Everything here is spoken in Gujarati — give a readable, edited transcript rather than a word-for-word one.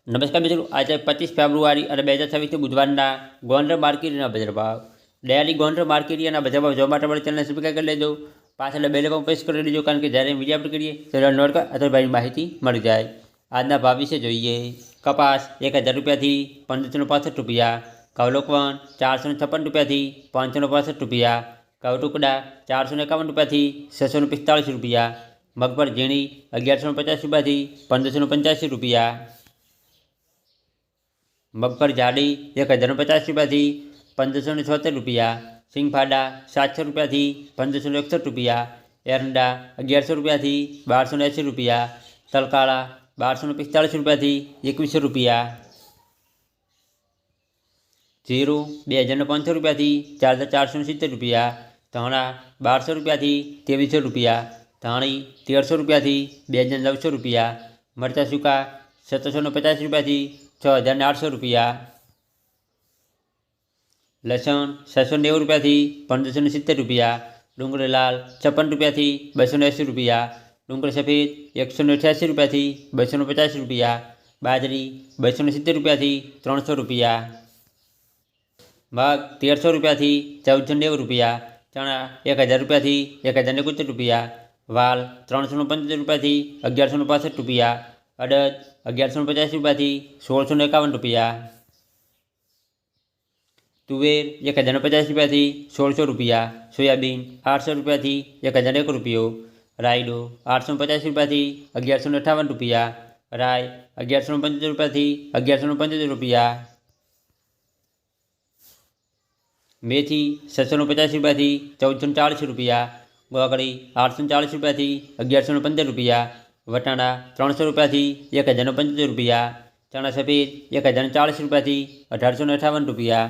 નમસ્કાર મિત્રો, આજે 25 ફેબ્રુઆરી અને 2026 બુધવારના ગોંડલ માર્કેટના બજાર ભાવ ડેલી ગોંડલ માર્કેટના બજાર ભાવ જોવા માટે અમારી ચેનલ સબસ્ક્રાઈબ કરી લેજો. પાછળ બેલ આઇકન પ્રેસ કરી દેજો, કારણ કે જ્યારે વિડીયો અપલોડ કરીએ ત્યારે નોટિફિકેશન અથવા ભાઈની માહિતી મળી જાય. આજના ભાવ વિશે જોઈએ. કપાસ 1000 રૂપિયાથી 1565 રૂપિયા, ઘઉં લોકવન 456 રૂપિયાથી 565 રૂપિયા, ઘઉં ટુકડા 451 રૂપિયાથી 645 રૂપિયા, મગફળી ઝીણી 1150 રૂપિયાથી 1585 રૂપિયા, મગફળી જાડી 1050 રૂપિયાથી 1576 રૂપિયા, સિંગફાડા 700 રૂપિયાથી 1561 રૂપિયા, એરંડા 1100 રૂપિયાથી 1280 રૂપિયા, તલકાળા 1245 રૂપિયાથી 2100 રૂપિયા, જીરું 2500 રૂપિયાથી 4470 રૂપિયા, ધાણા 1200 રૂપિયાથી 2300 રૂપિયા, ધાણી 1300 રૂપિયાથી 2900 રૂપિયા, મરચાં સૂકા 750 રૂપિયાથી 6800 રૂપિયા, લસણ 690 રૂપિયાથી 1570 રૂપિયા, ડુંગળી લાલ 56 રૂપિયાથી 280 રૂપિયા, ડુંગળી સફેદ 188 રૂપિયાથી 250 રૂપિયા, બાજરી 270 રૂપિયાથી 300 રૂપિયા, મગ 1300 રૂપિયાથી 1490 રૂપિયા, ચણા 1000 રૂપિયાથી 1070 રૂપિયા, વાલ 375 રૂપિયાથી 1165 રૂપિયા, અડદ 1150 રૂપિયાથી 1651 રૂપિયા, તુવેર 1050 રૂપિયાથી 1600 રૂપિયા, સોયાબીન 800 રૂપિયાથી 1001 રૂપિયો, રાયડો 850 રૂપિયાથી 1158 રૂપિયા, રાય 1175 રૂપિયાથી 1175 રૂપિયા, મેથી 650 રૂપિયાથી 1440 રૂપિયા, ગોગળી 840 રૂપિયાથી 1115 રૂપિયા, વટાણા 300 રૂપિયાથી 1075 રૂપિયા, ચણા સફેદ 1040 રૂપિયાથી 1858 રૂપિયા.